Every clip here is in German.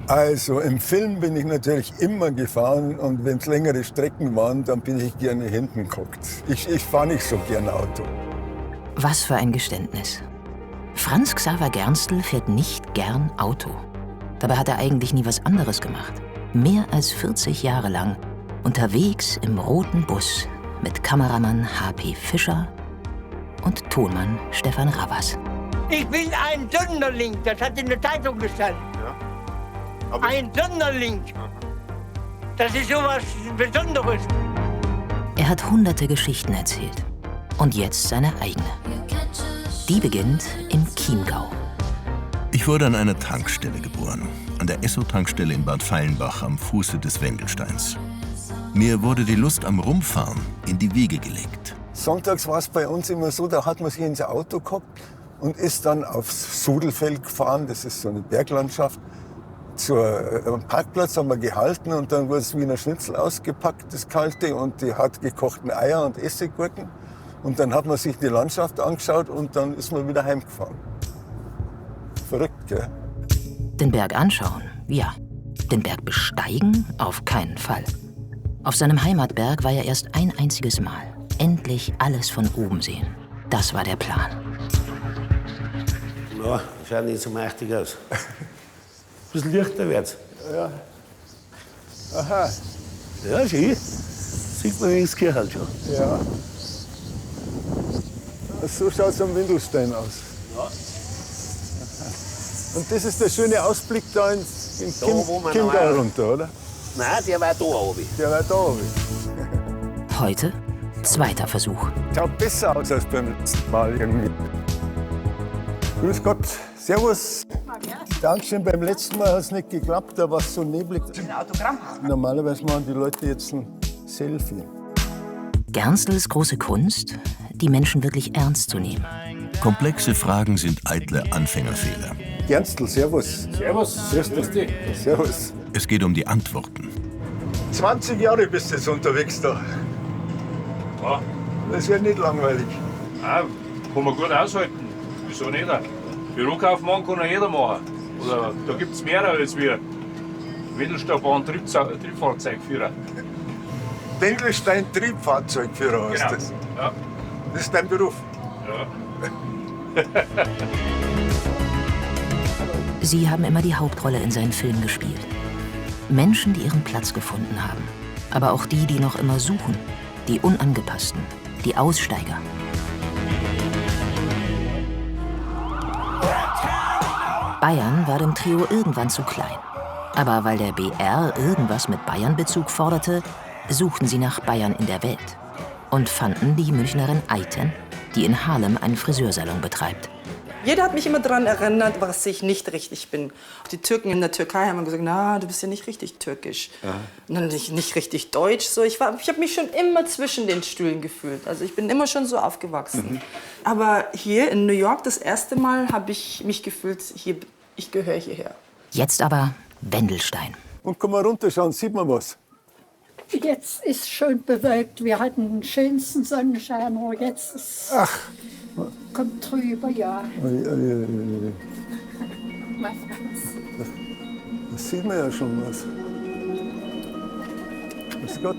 Also im Film bin ich natürlich immer gefahren und wenn es längere Strecken waren, dann bin ich gerne hinten geguckt. Ich fahre nicht so gern Auto. Was für ein Geständnis. Franz Xaver Gernstel fährt nicht gern Auto. Dabei hat er eigentlich nie was anderes gemacht. Mehr als 40 Jahre lang unterwegs im roten Bus mit Kameramann H.P. Fischer und Tonmann Stefan Rawas. Ich bin ein Sonderling, das hat in der Zeitung gestanden. Ja. Ein Sonderling. Das ist sowas Besonderes. Er hat hunderte Geschichten erzählt. Und jetzt seine eigene. Die beginnt im Chiemgau. Ich wurde an einer Tankstelle geboren. An der Esso-Tankstelle in Bad Feilenbach am Fuße des Wendelsteins. Mir wurde die Lust am Rumfahren in die Wiege gelegt. Sonntags war es bei uns immer so, da hat man sich ins Auto gehabt und ist dann aufs Sudelfeld gefahren. Das ist so eine Berglandschaft. Am Parkplatz haben wir gehalten und dann wurde das Wiener Schnitzel ausgepackt, das kalte, und die hart gekochten Eier und Essiggurken. Und dann hat man sich die Landschaft angeschaut und dann ist man wieder heimgefahren. Verrückt, gell? Den Berg anschauen, ja. Den Berg besteigen, auf keinen Fall. Auf seinem Heimatberg war er erst ein einziges Mal. Endlich alles von oben sehen. Das war der Plan. Ja, schaut nicht so mächtig aus. Ein bisschen leichter wird's. Ja. Aha. Ja, schön. Sieht man wenigstens Kirchhoff schon. Ja. So schaut es am Wendelstein aus. Ja. Und das ist der schöne Ausblick da in wo Chiemgau runter, oder? Nein, der war da oben. Der war da oben. Heute zweiter Versuch. Schaut besser aus als beim letzten Mal irgendwie. Grüß Gott, servus. Dankeschön, beim letzten Mal hat es nicht geklappt, da war es so neblig. Ein Autogramm haben. Normalerweise machen die Leute jetzt ein Selfie. Gernstels große Kunst, die Menschen wirklich ernst zu nehmen. Komplexe Fragen sind eitle Anfängerfehler. Gernstl, servus. Servus. Grüß dich. Servus. Es geht um die Antworten. 20 Jahre bist du jetzt unterwegs da. Ja. Das wird nicht langweilig. Ah, kann man gut aushalten. Wieso nicht? Bürokaufmann kann ja jeder machen. Oder da gibt es mehr als wir. Wendelsteinbahn-Triebfahrzeugführer. Wendelstein-Triebfahrzeugführer heißt Genau. das. Ja. Das ist dein Beruf. Ja. Sie haben immer die Hauptrolle in seinen Filmen gespielt. Menschen, die ihren Platz gefunden haben. Aber auch die, die noch immer suchen. Die Unangepassten, die Aussteiger. Bayern war dem Trio irgendwann zu klein. Aber weil der BR irgendwas mit Bayern-Bezug forderte, suchten sie nach Bayern in der Welt. Und fanden die Münchnerin Ayten, die in Haarlem einen Friseursalon betreibt. Jeder hat mich immer daran erinnert, was ich nicht richtig bin. Die Türken in der Türkei haben gesagt, na, du bist ja nicht richtig türkisch. Ja. Und dann nicht richtig deutsch. So, ich habe mich schon immer zwischen den Stühlen gefühlt. Also ich bin immer schon so aufgewachsen. Mhm. Aber hier in New York das erste Mal habe ich mich gefühlt, ich gehöre hierher. Jetzt aber Wendelstein. Und komm mal runterschauen, sieht man was. Jetzt ist schön bewölkt. Wir hatten den schönsten Sonnenschein, aber jetzt ist kommt drüber, ja. Da sieht man ja schon was. Grüß Gott.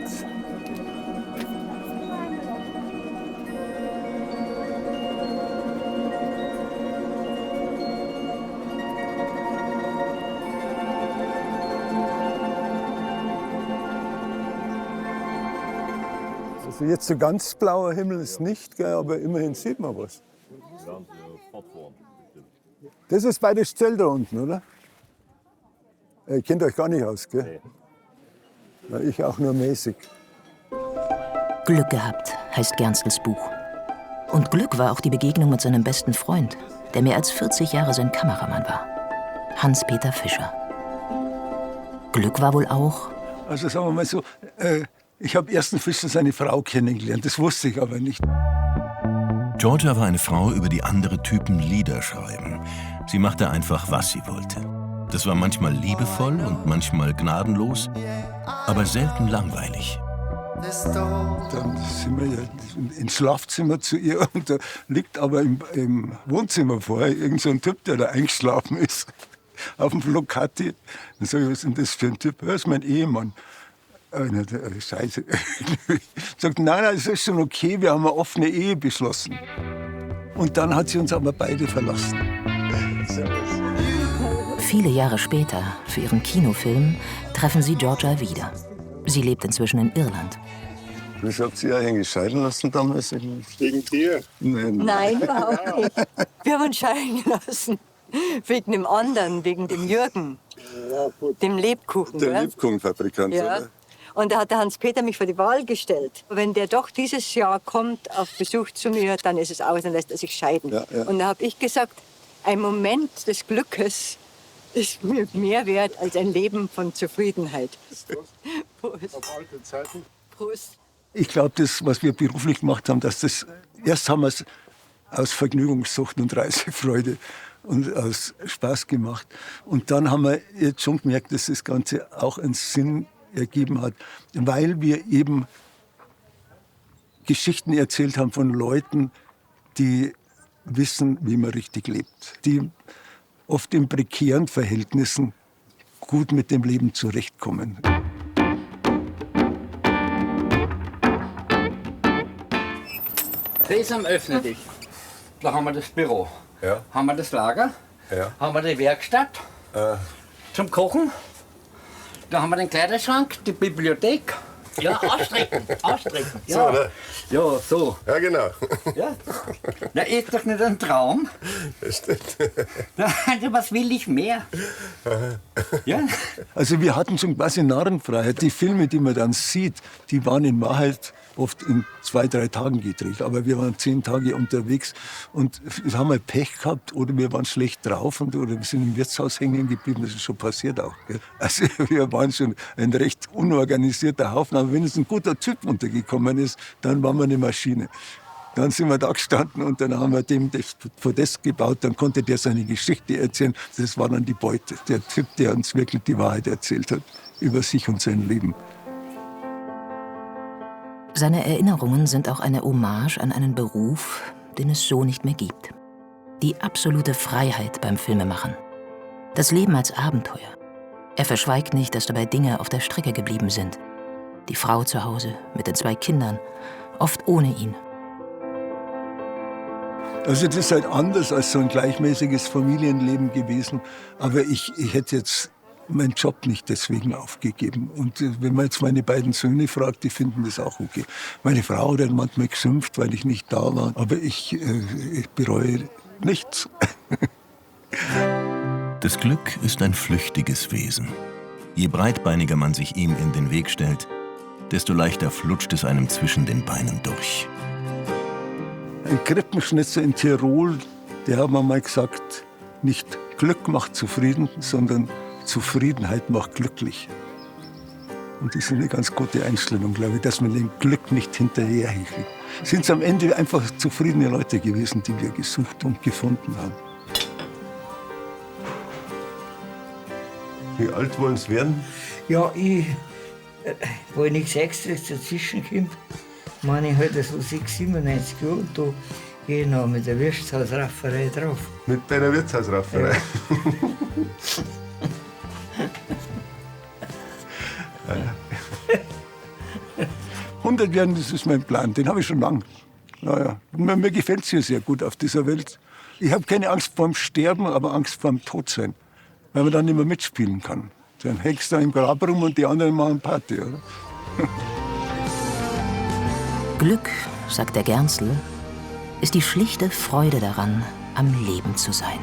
Also jetzt so ganz blauer Himmel ist nicht, gell, aber immerhin sieht man was. Das ist Bayerisch Zell da unten, oder? Ihr kennt euch gar nicht aus, gell? Na, ich auch nur mäßig. Glück gehabt heißt Gernstels Buch. Und Glück war auch die Begegnung mit seinem besten Freund, der mehr als 40 Jahre sein Kameramann war. Hans-Peter Fischer. Glück war wohl auch... Also sagen wir mal so, ich habe ersten Fischer seine Frau kennengelernt, das wusste ich aber nicht. Georgia war eine Frau, über die andere Typen Lieder schreiben. Sie machte einfach, was sie wollte. Das war manchmal liebevoll und manchmal gnadenlos, aber selten langweilig. Dann sind wir ja ins Schlafzimmer zu ihr und da liegt aber im Wohnzimmer vorher irgend so ein Typ, der da eingeschlafen ist. auf dem Flocati. Dann sage ich, was ist denn das für ein Typ? Das ist mein Ehemann. Scheiße. Sagt, nein, es ist schon okay, wir haben eine offene Ehe beschlossen. Und dann hat sie uns aber beide verlassen. Viele Jahre später, für ihren Kinofilm, treffen sie Georgia wieder. Sie lebt inzwischen in Irland. Was habt ihr eigentlich scheiden lassen damals? Wegen dir? Nein, überhaupt nicht. Wir haben uns scheiden lassen. Wegen dem anderen, wegen dem Jürgen. Ja, gut. Dem Lebkuchen. Der gell? Lebkuchenfabrikant, Ja. oder? Und da hat der Hans-Peter mich vor die Wahl gestellt. Wenn der doch dieses Jahr kommt auf Besuch zu mir, dann ist es aus, dann lässt er sich scheiden. Ja, ja. Und da habe ich gesagt, ein Moment des Glückes ist mir mehr wert als ein Leben von Zufriedenheit. Prost. Auf alte Zeiten. Prost. Ich glaube, das, was wir beruflich gemacht haben, erst haben wir es aus Vergnügungssucht und Reisefreude und aus Spaß gemacht. Und dann haben wir jetzt schon gemerkt, dass das Ganze auch einen Sinn ergeben hat, weil wir eben Geschichten erzählt haben von Leuten, die wissen, wie man richtig lebt, die oft in prekären Verhältnissen gut mit dem Leben zurechtkommen. Sesam, öffne dich. Da haben wir das Büro. Ja. Haben wir das Lager. Ja. Haben wir die Werkstatt zum Kochen. Da haben wir den Kleiderschrank, die Bibliothek. Ja, ausstrecken, ausstrecken. Ja. So, oder? Ja, so. Ja, genau. Ja. Na, ist doch nicht ein Traum. Das stimmt. Also, was will ich mehr? Ja. Also wir hatten schon quasi Narrenfreiheit. Die Filme, die man dann sieht, die waren in Wahrheit oft in 2, 3 Tagen gedreht. Aber wir waren 10 Tage unterwegs und haben wir Pech gehabt oder wir waren schlecht drauf oder wir sind im Wirtshaus hängen geblieben. Das ist schon passiert auch. Gell? Also wir waren schon ein recht unorganisierter Haufen. Aber wenn es ein guter Typ untergekommen ist, dann waren wir eine Maschine. Dann sind wir da gestanden und dann haben wir dem das Podest gebaut. Dann konnte der seine Geschichte erzählen. Das war dann die Beute. Der Typ, der uns wirklich die Wahrheit erzählt hat über sich und sein Leben. Seine Erinnerungen sind auch eine Hommage an einen Beruf, den es so nicht mehr gibt. Die absolute Freiheit beim Filmemachen. Das Leben als Abenteuer. Er verschweigt nicht, dass dabei Dinge auf der Strecke geblieben sind. Die Frau zu Hause mit den 2 Kindern, oft ohne ihn. Also das ist halt anders als so ein gleichmäßiges Familienleben gewesen. Aber ich hätte jetzt meinen Job nicht deswegen aufgegeben. Und wenn man jetzt meine beiden Söhne fragt, die finden das auch okay. Meine Frau hat dann manchmal geschimpft, weil ich nicht da war. Aber ich bereue nichts. Das Glück ist ein flüchtiges Wesen. Je breitbeiniger man sich ihm in den Weg stellt, desto leichter flutscht es einem zwischen den Beinen durch. Ein Krippenschnitzer in Tirol, der hat mir mal gesagt, nicht Glück macht zufrieden, sondern Zufriedenheit macht glücklich. Und das ist eine ganz gute Einstellung, glaube ich, dass man dem Glück nicht hinterherhechelt. Sind es am Ende einfach zufriedene Leute gewesen, die wir gesucht und gefunden haben. Wie alt wollen Sie werden? Ja, weil nichts Extras dazwischen kommt, meine ich halt so 6, 97 Jahre und da gehe ich noch mit der Wirtshausrafferei drauf. Mit bei der Wirtshausrafferei? Ja. 100 werden, das ist mein Plan, den habe ich schon lange. Naja, mir gefällt es hier sehr gut auf dieser Welt. Ich habe keine Angst vorm Sterben, aber Angst vorm Todsein, weil man dann nicht mehr mitspielen kann. Dann hängst du im Grab rum und die anderen machen Party, oder? Glück, sagt der Gernstel, ist die schlichte Freude daran, am Leben zu sein.